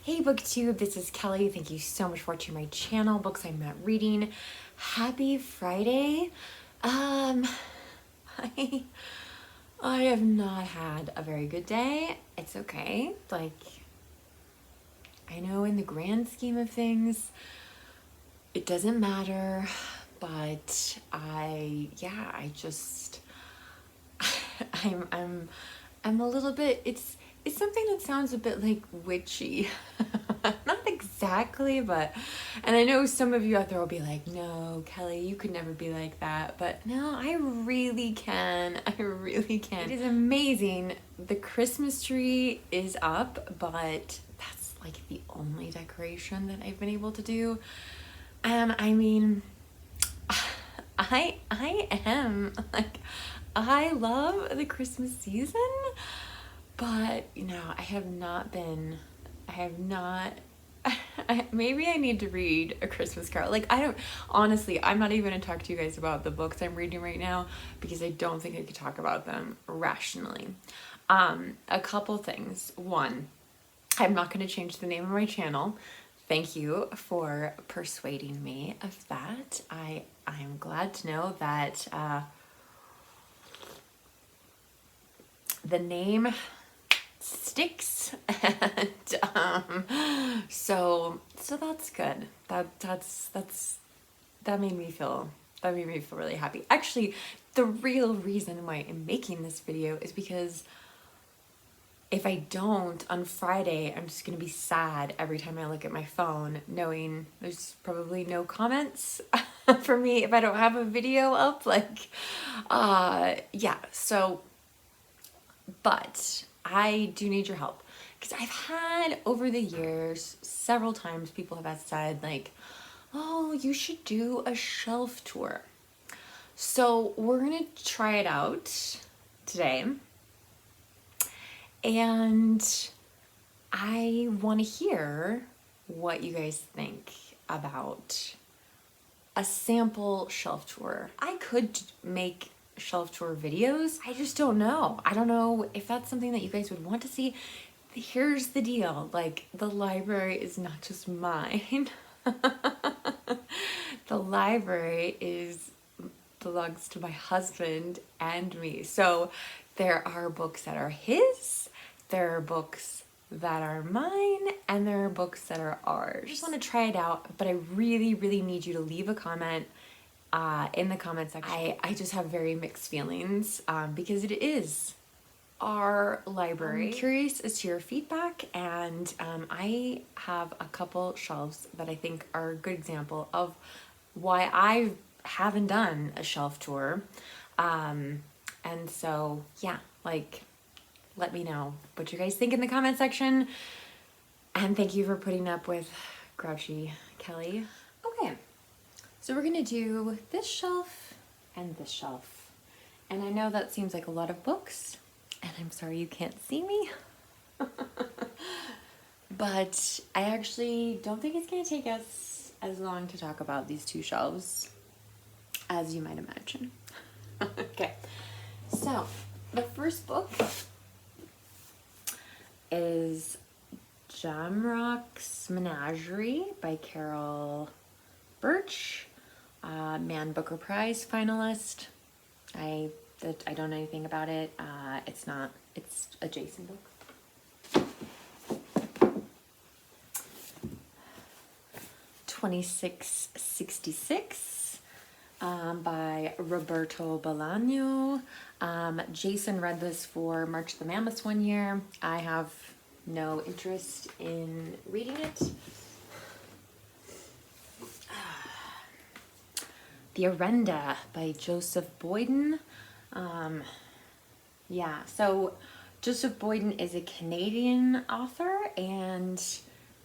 Hey Booktube, this is Kelly. Thank you so much for watching my channel, Books I'm Not Reading. Happy Friday. I have not had a very good day. It's okay. Like, I know in the grand scheme of things, it doesn't matter, but I'm a little bit, it's something that sounds a bit like witchy. Not exactly, but, and I know some of you out there will be like, no, Kelly, you could never be like that. But no, I really can. I really can. It is amazing. The Christmas tree is up, but that's like the only decoration that I've been able to do. And I mean, I am like, I love the Christmas season, but you know, maybe I need to read A Christmas Carol. Like, honestly, I'm not even gonna talk to you guys about the books I'm reading right now because I don't think I could talk about them rationally. A couple things. One, I'm not gonna change the name of my channel. Thank you for persuading me of that. I'm glad to know that the name sticks, and so that's good. That made me feel really happy. Actually, the real reason why I'm making this video is because if I don't, on Friday, I'm just gonna be sad every time I look at my phone, knowing there's probably no comments for me if I don't have a video up. Like, yeah, so, but I do need your help because I've had over the years several times people have said like, oh, you should do a shelf tour. So we're gonna try it out today, and I want to hear what you guys think about a sample shelf tour. I could make shelf tour videos. I just don't know. I don't know if that's something that you guys would want to see. Here's the deal. Like, the library is not just mine. The library belongs to my husband and me. So there are books that are his, there are books that are mine, and there are books that are ours. I just want to try it out, but I really, really need you to leave a comment in the comment section. I just have very mixed feelings because it is our library. I'm curious as to your feedback, and I have a couple shelves that I think are a good example of why I haven't done a shelf tour. And so, yeah, like, let me know what you guys think in the comment section. And thank you for putting up with grouchy Kelly. Okay, so we're gonna do this shelf and this shelf. And I know that seems like a lot of books, and I'm sorry you can't see me. But I actually don't think it's gonna take us as long to talk about these two shelves as you might imagine. Okay, so the first book is Jamrock's Menagerie by Carol Birch, Man Booker Prize finalist. I don't know anything about it. It's a Jason book. 2666 by Roberto Bolaño. Jason read this for March the Mammoth one year. I have no interest in reading it. The Arenda by Joseph Boyden. Yeah, so Joseph Boyden is a Canadian author, and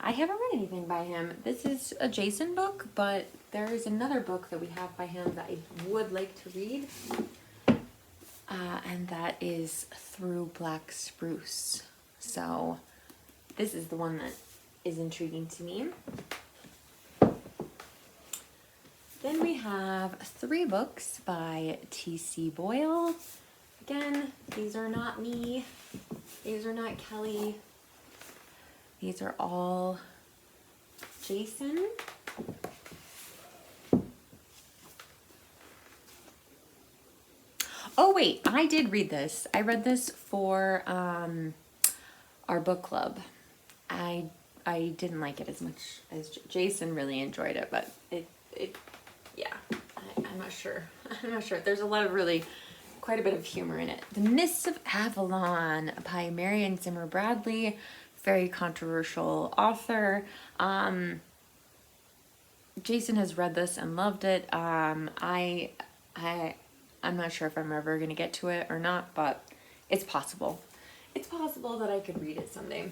I haven't read anything by him. This is a Jason book, but there is another book that we have by him that I would like to read, and that is Through Black Spruce. So this is the one that is intriguing to me. Then we have 3 books by T.C. Boyle. Again, these are not me. These are not Kelly. These are all Jason. Oh wait, I did read this. I read this for our book club. I didn't like it as much as Jason really enjoyed it, but yeah, I'm not sure. I'm not sure. There's a lot of quite a bit of humor in it. The Mists of Avalon by Marion Zimmer Bradley, very controversial author. Jason has read this and loved it. I'm not sure if I'm ever going to get to it or not, but it's possible. It's possible that I could read it someday.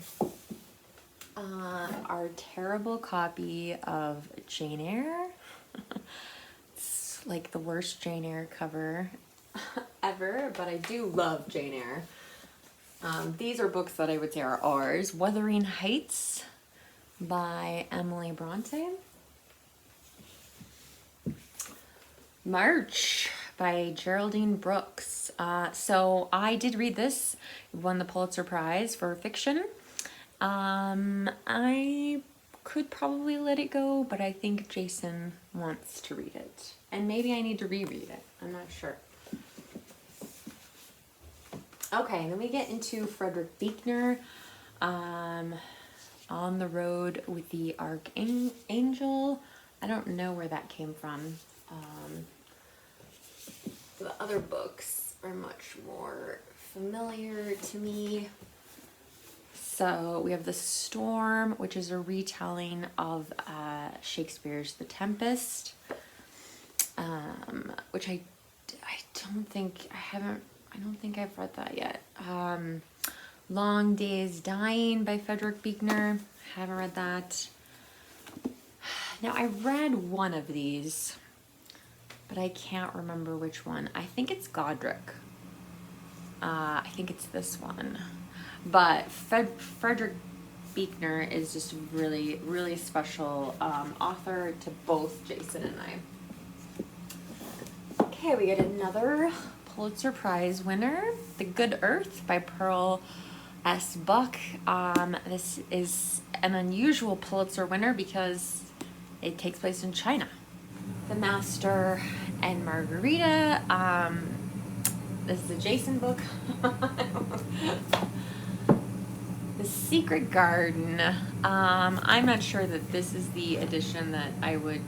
Our terrible copy of Jane Eyre. It's like the worst Jane Eyre cover ever, but I do love Jane Eyre. These are books that I would say are ours. Wuthering Heights by Emily Bronte. March by Geraldine Brooks. So I did read this. It won the Pulitzer Prize for fiction. I could probably let it go, but I think Jason wants to read it. And maybe I need to reread it. I'm not sure. Okay, then we get into Frederick Buechner. On the Road with the Archangel. I don't know where that came from. The other books are much more familiar to me. So we have The Storm, which is a retelling of Shakespeare's The Tempest, which I don't think I've read that yet. Long Days Dying by Frederick Buechner. Haven't read that. Now I read one of these, but I can't remember which one. I think it's Godric. I think it's this one. But Frederick Buechner is just a really, really special author to both Jason and I. Okay, we get another Pulitzer Prize winner, The Good Earth by Pearl S. Buck. This is an unusual Pulitzer winner because it takes place in China. The Master and Margarita. This is a Jason book. The Secret Garden. I'm not sure that this is the edition that I would...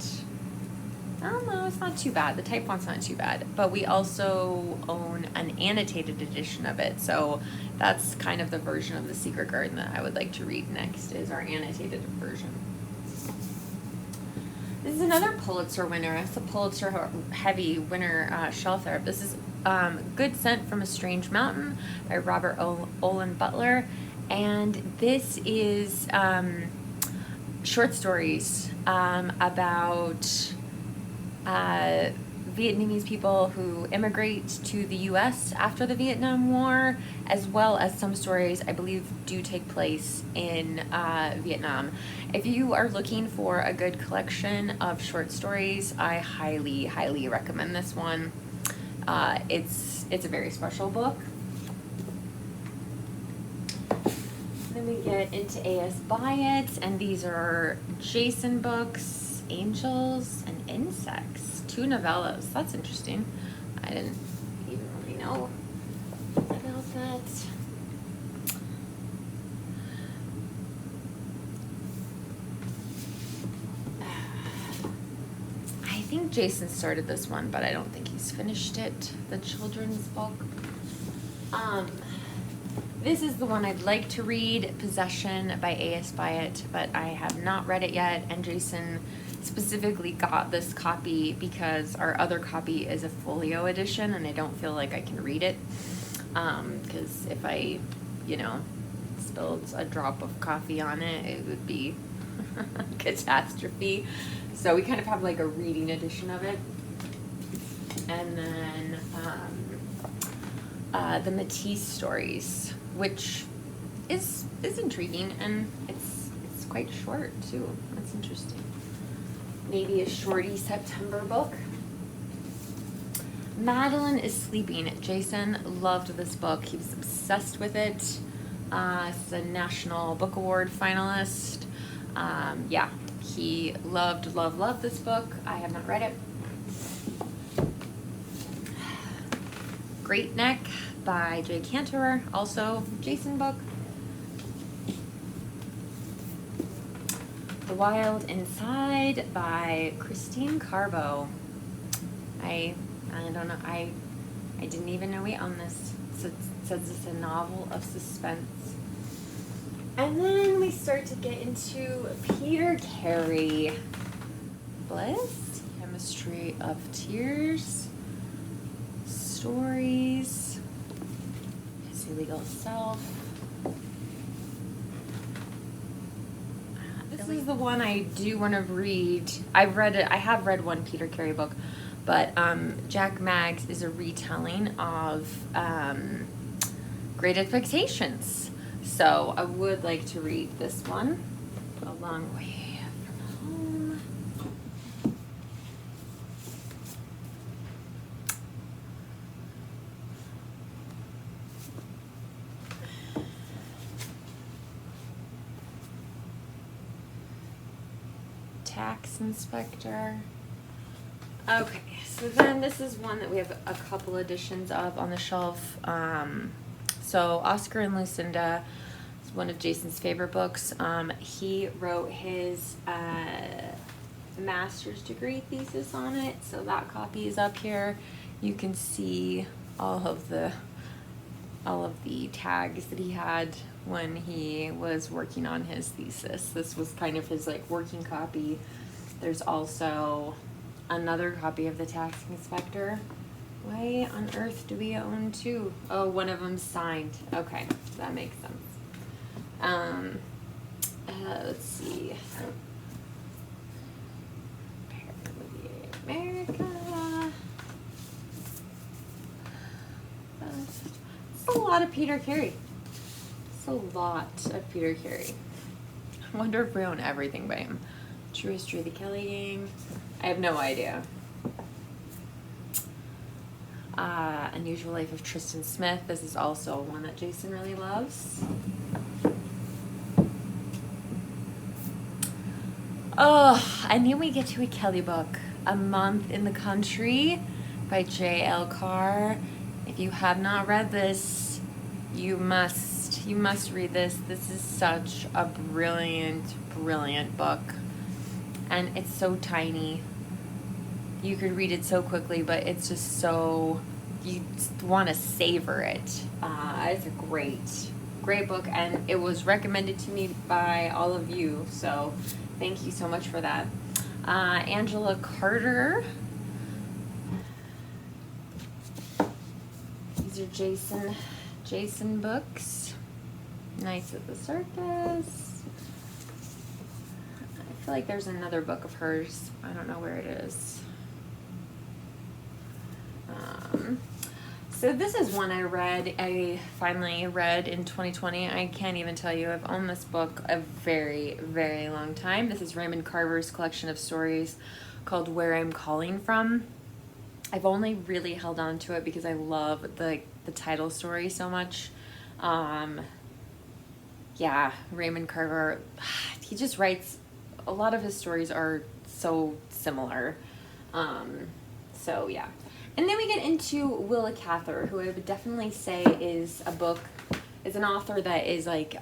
I don't know, it's not too bad. The type font's not too bad. But we also own an annotated edition of it. So that's kind of the version of The Secret Garden that I would like to read next, is our annotated version. This is another Pulitzer winner. It's a Pulitzer heavy winner, Shelf Therapy. This is Good Scent from a Strange Mountain by Robert Olin Butler. And this is short stories about Vietnamese people who immigrate to the U.S. after the Vietnam War, as well as some stories I believe do take place in Vietnam. If you are looking for a good collection of short stories, I highly, highly recommend this one. It's a very special book. Then we get into A.S. Byatt, and these are Jason books, Angels and Insects, 2 novellas. That's interesting. I didn't even really know about that. I think Jason started this one, but I don't think he's finished it. The children's book. This is the one I'd like to read, Possession by A.S. Byatt, but I have not read it yet, and Jason specifically got this copy because our other copy is a folio edition, and I don't feel like I can read it, because if I, spilled a drop of coffee on it, it would be a catastrophe. So we kind of have like a reading edition of it. And then the Matisse stories, which is intriguing, and it's quite short too. That's interesting. Maybe a shorty September book. Madeline is Sleeping. Jason loved this book. He was obsessed with it. This is a National Book Award finalist. Yeah, he loved this book. I have not read it. Great Neck by Jay Cantor, also Jason book. The Wild Inside by Christine Carbo. I don't know. I didn't even know we owned this. So it says it's a novel of suspense. And then we start to get into Peter Carey. Bliss, Chemistry of Tears, Stories, His Illegal Self. This is the one I do want to read. I've read it. I have read one Peter Carey book, but Jack Maggs is a retelling of Great Expectations. So I would like to read this one. A Long Way from Home. Tax Inspector. Okay, so then this is one that we have a couple editions of on the shelf. So Oscar and Lucinda is one of Jason's favorite books. He wrote his master's degree thesis on it, so that copy is up here. You can see all of the tags that he had when he was working on his thesis. This was kind of his like working copy. There's also another copy of the Tax Inspector. Why on earth do we own two? Oh, one of them's signed. Okay, that makes sense. Let's see. America. It's a lot of Peter Carey. It's a lot of Peter Carey. I wonder if we own everything by him. True History of the Kelly Gang. I have no idea. Unusual Life of Tristan Smith. This is also one that Jason really loves. Oh, and then we get to a Kelly book. A Month in the Country by J.L. Carr. If you have not read this, you must read this. This is such a brilliant book. And it's so tiny. You could read it so quickly, but it's just so, you want to savor it. It's a great book, and it was recommended to me by all of you, so thank you so much for that. Angela Carter. These are Jason books. Nights at the Circus. I feel like there's another book of hers. I don't know where it is. So this is one I finally read in 2020. I can't even tell you. I've owned this book a very, very long time. This is Raymond Carver's collection of stories called Where I'm Calling From. I've only really held on to it because I love the title story so much. Yeah, Raymond Carver, he just writes, a lot of his stories are so similar. So yeah. And then we get into Willa Cather, who I would definitely say is an author that is like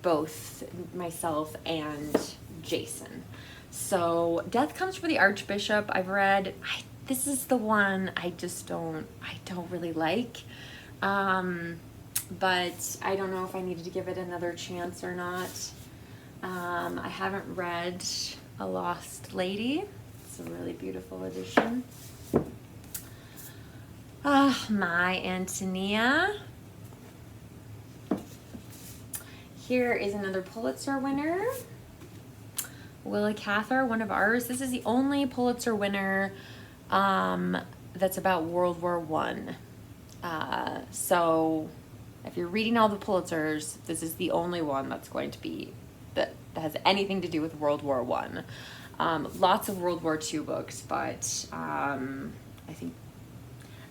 both myself and Jason. So Death Comes for the Archbishop, I've read. This is the one I don't really like. But I don't know if I needed to give it another chance or not. I haven't read A Lost Lady. It's a really beautiful edition. My Antonia. Here is another Pulitzer winner. Willa Cather, one of ours. This is the only Pulitzer winner that's about World War I. So if you're reading all the Pulitzers, this is the only one that's going to be that has anything to do with World War I. Lots of World War II books, but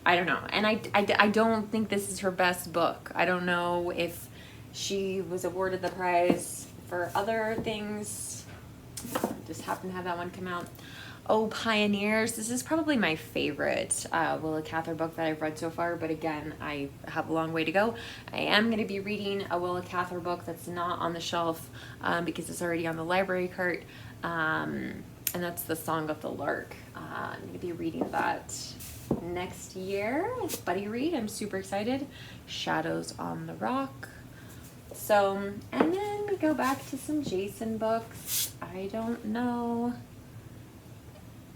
I don't know. And I don't think this is her best book. I don't know if She was awarded the prize for other things. Just happened to have that one come out. Oh, Pioneers. This is probably my favorite Willa Cather book that I've read so far, but again, I have a long way to go. I am going to be reading a Willa Cather book that's not on the shelf because it's already on the library cart, and that's The Song of the Lark. I'm going to be reading that next year. It's buddy read. I'm super excited. Shadows on the Rock. So, and then we go back to some Jason books. I don't know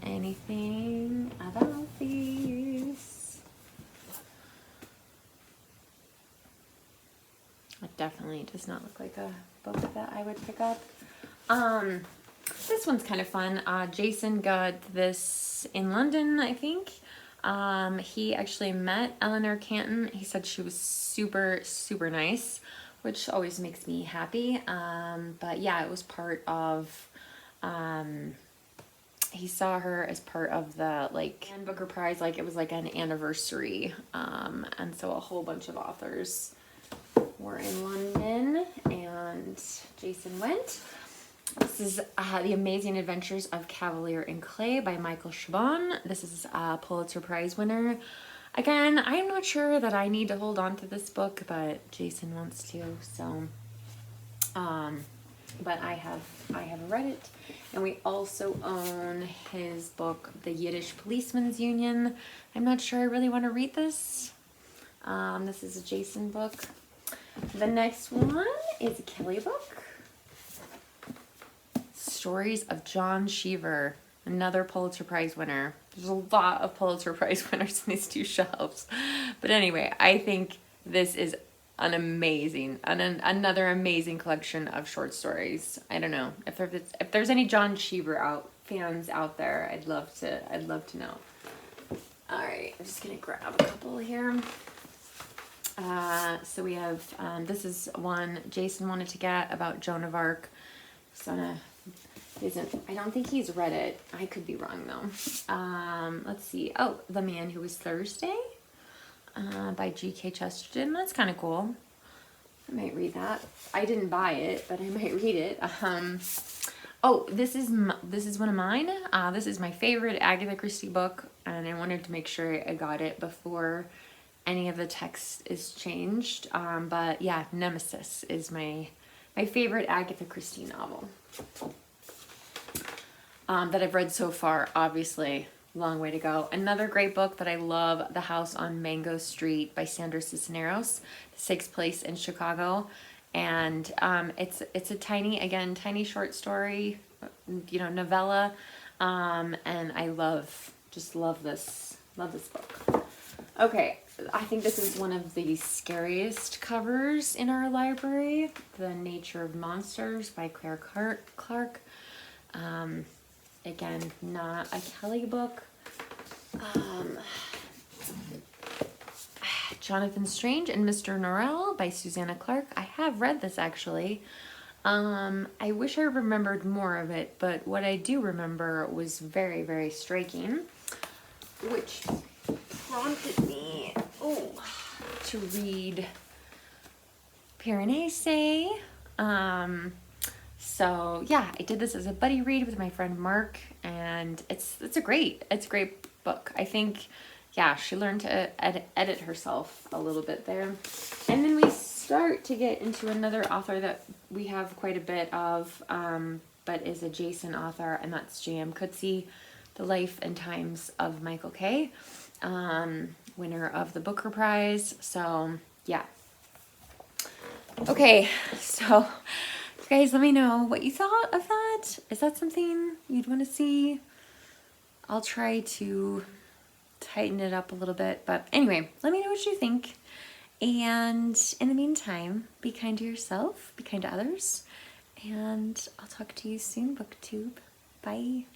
anything about these. It definitely does not look like a book that I would pick up. This one's kind of fun. Jason got this in London, I think. He actually met Eleanor Canton. He said she was super, super nice, which always makes me happy. But yeah, it was part of, he saw her as part of the like Booker Prize, like it was like an anniversary. And so a whole bunch of authors were in London and Jason went. This is The Amazing Adventures of Cavalier in Clay by Michael Chabon. This is a Pulitzer Prize winner. Again, I'm not sure that I need to hold on to this book, but Jason wants to, so, but I have read it. And we also own his book, The Yiddish Policeman's Union. I'm not sure I really want to read this. This is a Jason book. The next one is a Kelly book. Stories of John Cheever, another Pulitzer Prize winner. There's a lot of Pulitzer Prize winners in these two shelves. But anyway, I think this is an amazing, another amazing collection of short stories. I don't know if there's any John Cheever fans out there. I'd love to know. All right, I'm just gonna grab a couple here. So we have this is one Jason wanted to get about Joan of Arc. I don't think he's read it. I could be wrong though. Let's see. Oh, The Man Who Was Thursday by G.K. Chesterton. That's kind of cool. I might read that. I didn't buy it, but I might read it. Oh, this is one of mine. This is my favorite Agatha Christie book, and I wanted to make sure I got it before any of the text is changed. But yeah, Nemesis is my favorite Agatha Christie novel. That I've read so far, obviously, long way to go. Another great book that I love, The House on Mango Street by Sandra Cisneros. This takes place in Chicago, and it's a tiny short story, novella, and I just love this book. Okay, I think this is one of the scariest covers in our library, The Nature of Monsters by Claire Clark. Again, not a Kelly book. Jonathan Strange and Mr. Norrell by Susanna Clark. I have read this actually. I wish I remembered more of it, but what I do remember was very, very striking, which prompted me to read Piranesi. So yeah, I did this as a buddy read with my friend Mark, and it's a great book. I think, yeah, she learned to edit herself a little bit there. And then we start to get into another author that we have quite a bit of, but is a Jason author, and that's J.M. Coetzee, The Life and Times of Michael Kay, winner of the Booker Prize. So yeah. Okay, so guys, let me know what you thought of that. Is that something you'd want to see? I'll try to tighten it up a little bit, but anyway, let me know what you think. And in the meantime, be kind to yourself, be kind to others, and I'll talk to you soon, Booktube. Bye.